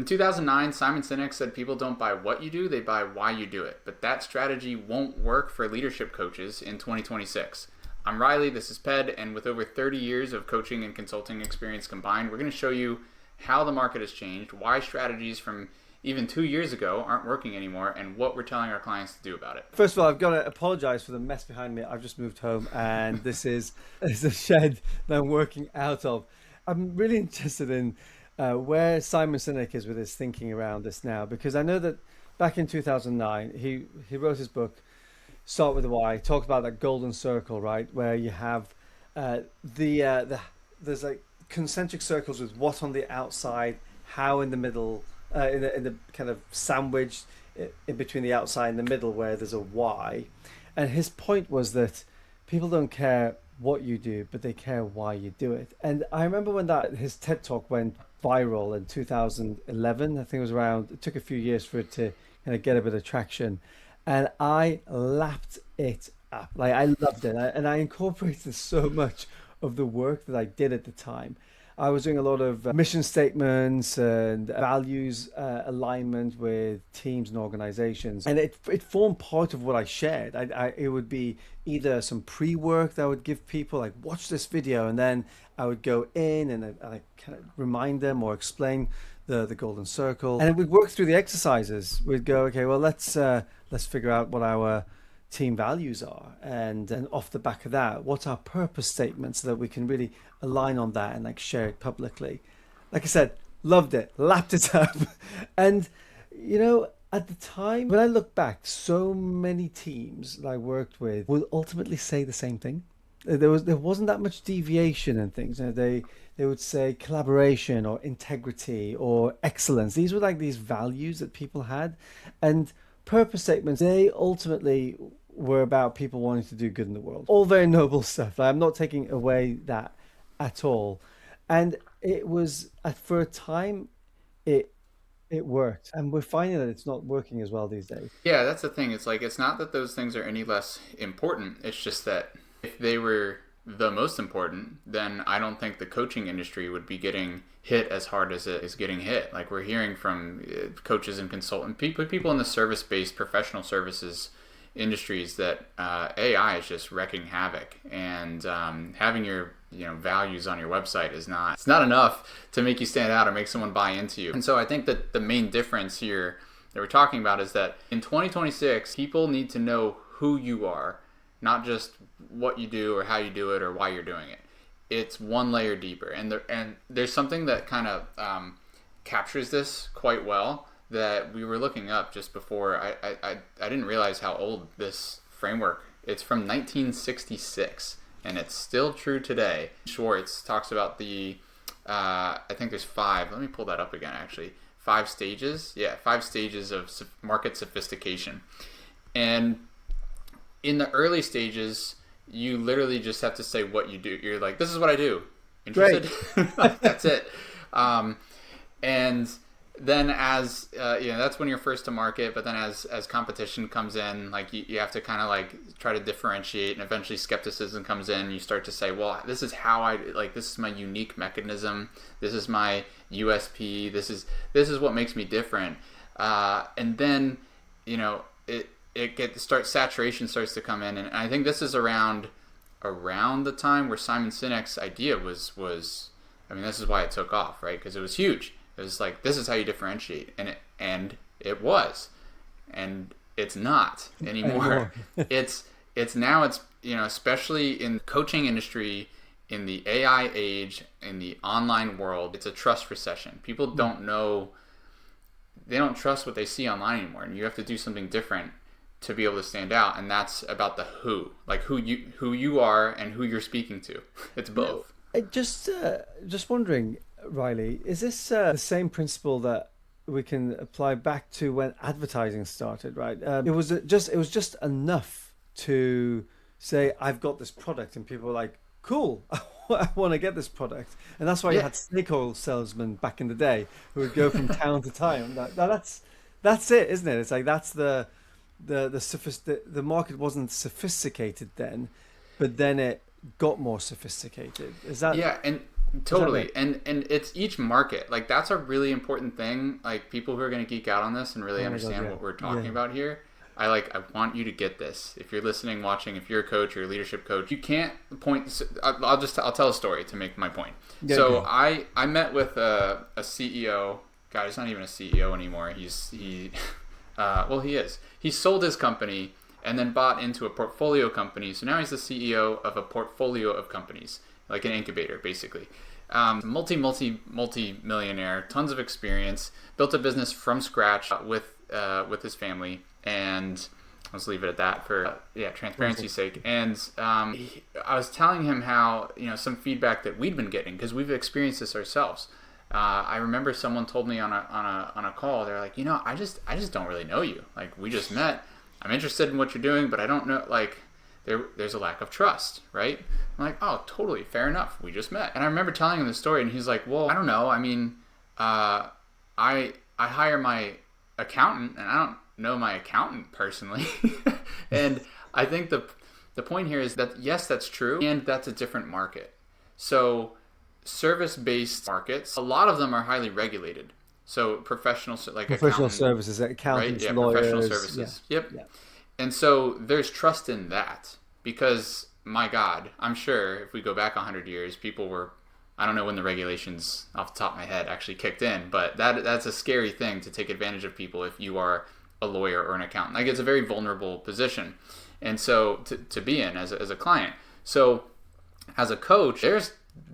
In 2009, Simon Sinek said people don't buy what you do, they buy why you do it. But that strategy won't work for leadership coaches in 2026. I'm Riley, this is Ped, and with over 30 years of coaching and consulting experience combined, we're going to show you how the market has changed, why strategies from even 2 years ago aren't working anymore, and what we're telling our clients to do about it. First of all, I've got to apologize for the mess behind me. I've just moved home and this is a shed that I'm working out of. I'm really interested in where Simon Sinek is with his thinking around this now, because I know that back in 2009, he wrote his book, Start with the Why, talked about that golden circle, right? Where you have there's like concentric circles with what on the outside, how in the middle, in the kind of sandwich in between the outside and the middle where there's a why. And his point was that people don't care what you do, but they care why you do it. And I remember when that his TED talk went viral in 2011. I think it was around. It took a few years for it to kind of get a bit of traction, and I lapped it up. Like I loved it, and I incorporated so much of the work that I did at the time. I was doing a lot of mission statements and values alignment with teams and organizations, and it formed part of what I shared. It would be either some pre-work that I would give people, like watch this video, and then I would go in and I kind of remind them or explain the golden circle, and we'd work through the exercises. We'd go, okay, well let's figure out what our team values are, and off the back of that, what's our purpose statement, so that we can really align on that and like share it publicly. Like I said, loved it, lapped it up. And at the time, when I look back, so many teams that I worked with would ultimately say the same thing. There wasn't that much deviation and things. They would say collaboration or integrity or excellence. These were like these values that people had, and purpose statements, they ultimately were about people wanting to do good in the world. All very noble stuff. I'm not taking away that at all. And it was, for a time, it worked. And we're finding that it's not working as well these days. Yeah, that's the thing. It's like, it's not that those things are any less important. It's just that if they were the most important, then I don't think the coaching industry would be getting hit as hard as it is getting hit. Like we're hearing from coaches and consultant people in the service-based professional services industries that AI is just wrecking havoc, and having your values on your website is not, it's not enough to make you stand out or make someone buy into you. And so I think that the main difference here that we're talking about is that in 2026, people need to know who you are, not just what you do or how you do it or why you're doing it. It's one layer deeper, and there's something that kind of captures this quite well that we were looking up just before. I didn't realize how old this framework. It's from 1966, and it's still true today. Schwartz talks about the I think there's 5. Let me pull that up again. Actually, 5 stages. Yeah, 5 stages of market sophistication, and in the early stages, you literally just have to say what you do. You're like, this is what I do. Interested? That's it. And then as, that's when you're first to market. But then as competition comes in, like you have to kind of like try to differentiate, and eventually skepticism comes in. You start to say, well, this is how this is my unique mechanism. This is my USP. This is what makes me different. And then, saturation starts to come in, and I think this is around the time where Simon Sinek's idea was this is why it took off, right? Because it was huge. It was like, this is how you differentiate, and it was, and it's not anymore. it's now, especially in the coaching industry, in the AI age, in the online world, it's a trust recession. People don't know, they don't trust what they see online anymore, and you have to do something different to be able to stand out. And that's about the who, like who you are and who you're speaking to. It's both. Just wondering, Riley, is this the same principle that we can apply back to when advertising started, right? It was just enough to say, I've got this product, and people were like, cool, I want to get this product. And that's why you had snake oil salesmen back in the day who would go from town to town. That's it, isn't it? It's like, that's the market wasn't sophisticated then, but then it got more sophisticated. Is that? Yeah, and Totally. And it's each market. Like that's a really important thing. Like people who are going to geek out on this and really Oh my God, understand yeah. what we're talking Yeah. about here. I want you to get this. If you're listening, watching, if you're a coach or a leadership coach, you can't point. I'll tell a story to make my point. Yeah, So okay. I met with a CEO. God, he's not even a CEO anymore. Well, he is. He sold his company and then bought into a portfolio company. So now he's the CEO of a portfolio of companies, like an incubator, basically. Multi millionaire, tons of experience, built a business from scratch with his family, and let's leave it at that for transparency's sake. And I was telling him how some feedback that we'd been getting because we've experienced this ourselves. I remember someone told me on a call, they're like, I just don't really know you. Like we just met. I'm interested in what you're doing, but I don't know. Like there's a lack of trust, right? I'm like, oh, totally, fair enough. We just met, and I remember telling him the story, and he's like, well, I don't know. I mean, I hire my accountant, and I don't know my accountant personally. And I think the point here is that yes, that's true, and that's a different market. So service-based markets, a lot of them are highly regulated. So professional, like Professional accountant, services, right? accountants, Yeah, professional lawyers. Yeah. services. Yep. Yeah. And so there's trust in that because, my God, I'm sure if we go back 100 years, people were, I don't know when the regulations off the top of my head actually kicked in, but that's a scary thing to take advantage of people if you are a lawyer or an accountant. Like it's a very vulnerable position. And so to be in as a client. So as a coach,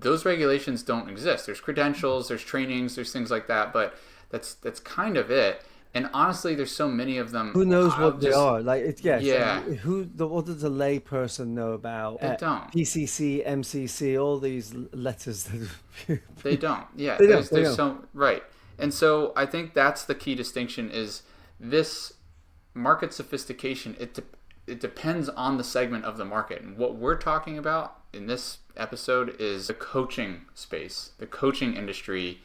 those regulations don't exist. There's credentials, there's trainings, there's things like that, but that's kind of it. And honestly, there's so many of them. Who knows I'll what they just are? Like it's yeah, it's Yeah, like what does a lay person know about they don't. PCC, MCC, all these letters that They don't. Yeah, they don't. there's They there's don't. so right. And so I think that's the key distinction is this market sophistication. It depends on the segment of the market. And what we're talking about in this episode is the coaching space, the coaching industry.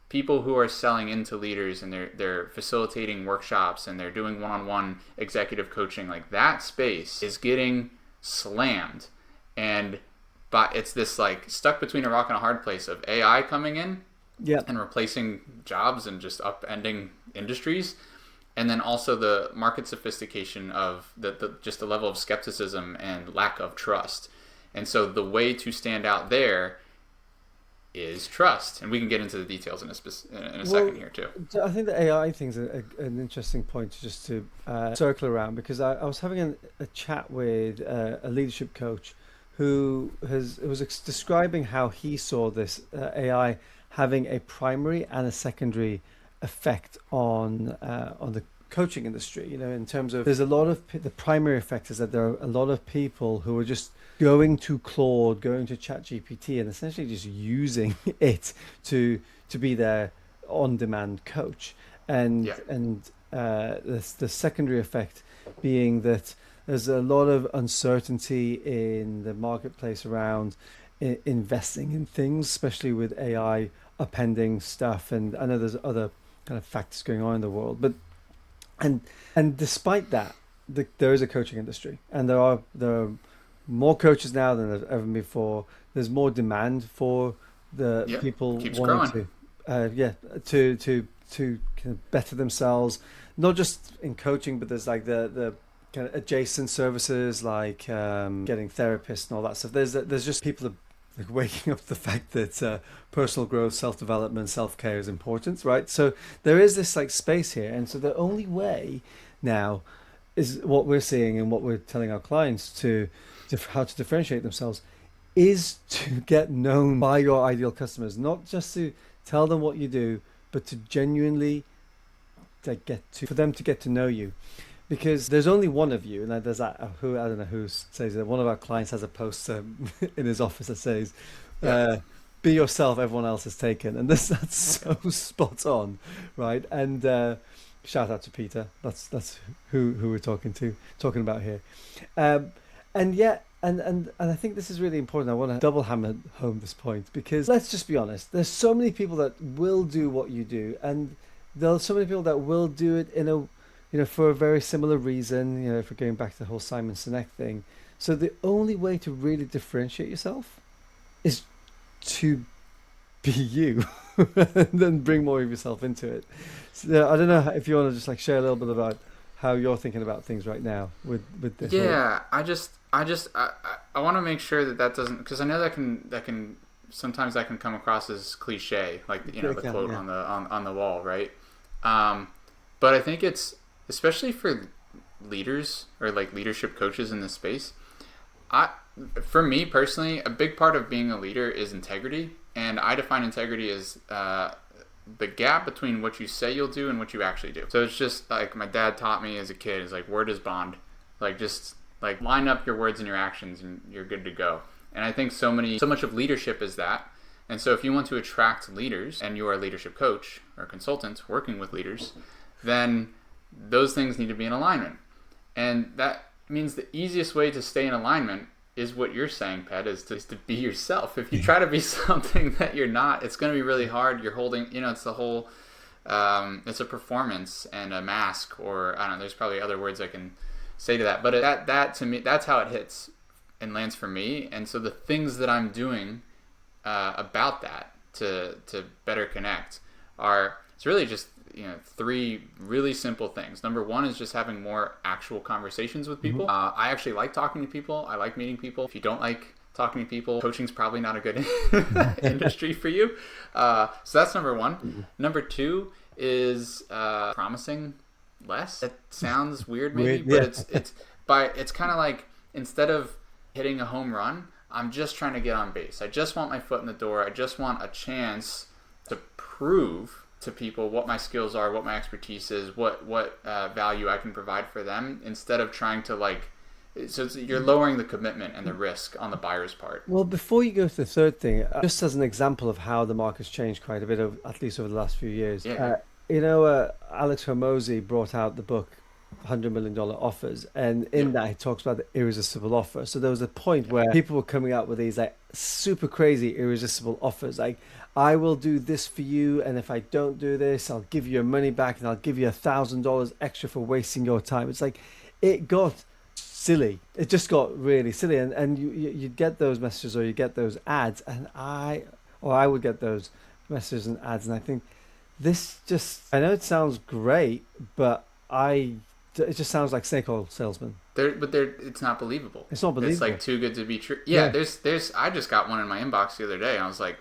People who are selling into leaders and they're facilitating workshops and they're doing one-on-one executive coaching, like that space is getting slammed. And but it's this like stuck between a rock and a hard place of AI coming in Yeah. and replacing jobs and just upending industries, and then also the market sophistication of just the level of skepticism and lack of trust. And so the way to stand out there is trust, and we can get into the details in a second here too. I think the AI thing's an interesting point to circle around because I was having a chat with a leadership coach who was describing how he saw this AI having a primary and a secondary effect on the coaching industry. In terms of there's a lot of the primary effect is that there are a lot of people who are just going to Claude, going to ChatGPT, and essentially just using it to be their on-demand coach. And Yeah. the secondary effect being that there's a lot of uncertainty in the marketplace around investing in things, especially with AI appending stuff. And I know there's other kind of factors going on in the world, but and despite that, there is a coaching industry, and there are more coaches now than there's ever before. There's more demand for the Yep. people Keeps wanting growing. to kind of better themselves, not just in coaching, but there's like the kind of adjacent services like getting therapists and all that stuff. There's just people like waking up to the fact that personal growth, self-development, self-care is important, right? So there is this like space here, and so the only way now is what we're seeing and what we're telling our clients to how to differentiate themselves is to get known by your ideal customers, not just to tell them what you do, but to genuinely for them to get to know you, because there's only one of you. And there's that who I don't know who says that one of our clients has a post in his office that says, "Be yourself, everyone else is taken," and that's so spot on, right? And shout out to Peter. That's who we're talking about here, and yet. And I think this is really important. I want to double hammer home this point because let's just be honest. There's so many people that will do what you do, and there's so many people that will do it in a for a very similar reason. If we're going back to the whole Simon Sinek thing. So the only way to really differentiate yourself is to be you and then bring more of yourself into it. So I don't know if you want to just like share a little bit about how you're thinking about things right now with this whole. Yeah, I want to make sure that that doesn't, because I know that can sometimes that can come across as cliche, like the quote Yeah. on the wall, right? But I think it's, especially for leaders or like leadership coaches in this space. I For me personally, a big part of being a leader is integrity, and I define integrity as the gap between what you say you'll do and what you actually do. So it's just like my dad taught me as a kid, is like, word is bond. Like, just like line up your words and your actions and you're good to go. And I think so much of leadership is that. And so if you want to attract leaders and you are a leadership coach or consultant working with leaders, then those things need to be in alignment. And that means the easiest way to stay in alignment is what you're saying, Ped, is to be yourself. If you try to be something that you're not, it's going to be really hard. You're holding, it's the whole, it's a performance and a mask, or I don't know, there's probably other words I can say to that. But that to me, that's how it hits and lands for me. And so the things that I'm doing about that to better connect it's really just three really simple things. Number one is just having more actual conversations with people. I actually like talking to people. I like meeting people. If you don't like talking to people, coaching's probably not a good industry for you. So that's number one. Number two is promising less. It sounds weird maybe, but it's kind of like, instead of hitting a home run, I'm just trying to get on base. I just want my foot in the door. I just want a chance to prove to people what my skills are, what my expertise is, what value I can provide for them, instead of trying to you're lowering the commitment and the risk on the buyer's part. Well, before you go to the third thing, just as an example of how the market's changed quite a bit, at least over the last few years, Yeah. Alex Hormozy brought out the book $100 million offers, and in that he talks about the irresistible offer. So there was a point where people were coming out with these like super crazy irresistible offers, like, I will do this for you, and if I don't do this, I'll give you your money back, and I'll give you $1,000 extra for wasting your time. It's like, it got silly. It just got really silly, and you'd get those messages, or you get those ads, and I would get those messages and ads, and I think, I know it sounds great, but it just sounds like snake oil salesman. It's not believable. It's not believable. It's like too good to be true. Yeah. There's I just got one in my inbox the other day, and I was like,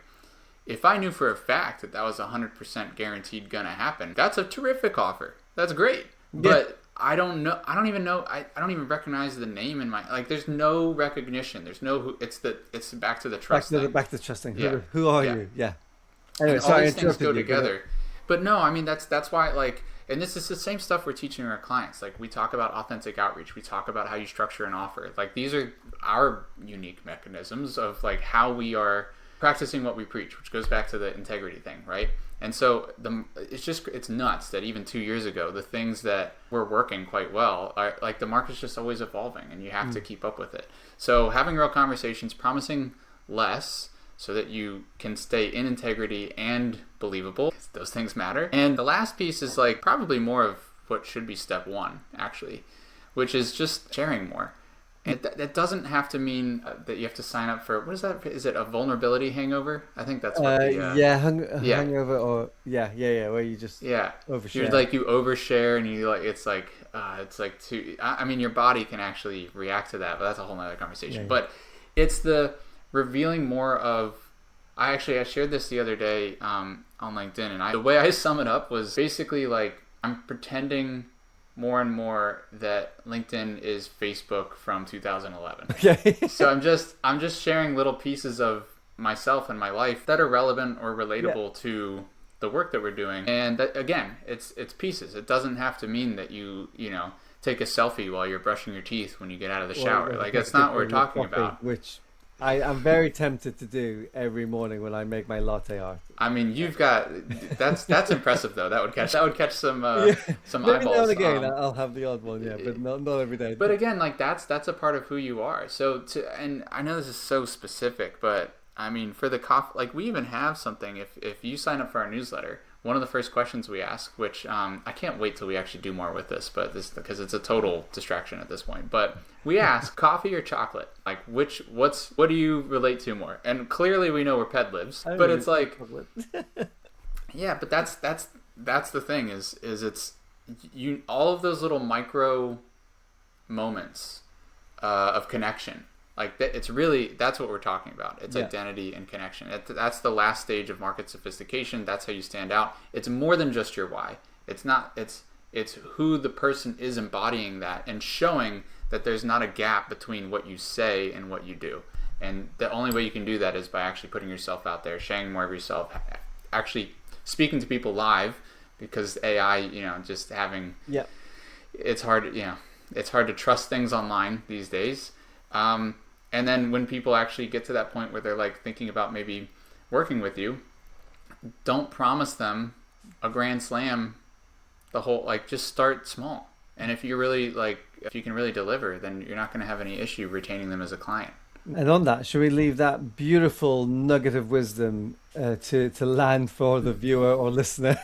if I knew for a fact that was 100% guaranteed gonna happen, that's a terrific offer. That's great. Yeah. But I don't know. I don't even recognize the name in my, like, there's no recognition. There's no, it's back to the trust thing. Back to the trust thing. Yeah. Who are you? Yeah. Anyway, and all these things go together. But no, I mean, that's why, like, and this is the same stuff we're teaching our clients. Like, we talk about authentic outreach. We talk about how you structure an offer. Like, these are our unique mechanisms of like how we are practicing what we preach, which goes back to the integrity thing, right? And so it's nuts that even 2 years ago, the things that were working quite well are like, the market's just always evolving, and you have to keep up with it. So having real conversations, promising less, so that you can stay in integrity and believable. Those things matter. And the last piece is like probably more of what should be step one, actually, which is just sharing more. And that doesn't have to mean that you have to sign up for, what is that? Is it a vulnerability hangover? I think that's what hangover, or where you just overshare. You overshare, and you like, it's like too, I mean, your body can actually react to that, but that's a whole nother conversation. Yeah. But it's the revealing more of, I shared this the other day on LinkedIn, and the way I sum it up was basically like, I'm pretending more and more that LinkedIn is Facebook from 2011. Okay. So I'm just sharing little pieces of myself and my life that are relevant or relatable to the work that we're doing. And that, again, it's pieces. It doesn't have to mean that you take a selfie while you're brushing your teeth when you get out of the shower. Like, that's not what we're talking about. Which I'm very tempted to do every morning when I make my latte art. I mean, you've got that's impressive though. That would catch some Maybe eyeballs. Now and again, I'll have the odd one, but not every day. But again, like, that's a part of who you are. So and I know this is so specific, but I mean, for the coffee, like, we even have something. If you sign up for our newsletter, one of the first questions we ask, which I can't wait till we actually do more with this, but this because it's a total distraction at this point. But we ask coffee or chocolate, like what do you relate to more? And clearly we know where Ped lives, but it's like, yeah, but that's the thing is it's you all of those little micro moments of connection. Like it's really, that's what we're talking about. It's identity and connection. That's the last stage of market sophistication. That's how you stand out. It's more than just your why. It's not. It's who the person is embodying that and showing that there's not a gap between what you say and what you do. And the only way you can do that is by actually putting yourself out there, sharing more of yourself, actually speaking to people live, because AI, just having it's hard. It's hard to trust things online these days. And then when people actually get to that point where they're like thinking about maybe working with you, don't promise them a grand slam. Just start small. And if you can really deliver, then you're not going to have any issue retaining them as a client. And on that, should we leave that beautiful nugget of wisdom to land for the viewer or listener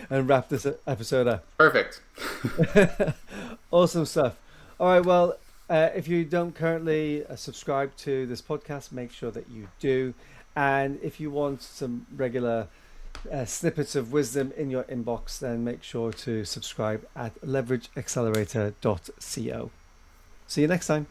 and wrap this episode up? Perfect. Awesome stuff. All right, well, if you don't currently subscribe to this podcast, make sure that you do. And if you want some regular snippets of wisdom in your inbox, then make sure to subscribe at leverageaccelerator.co. See you next time.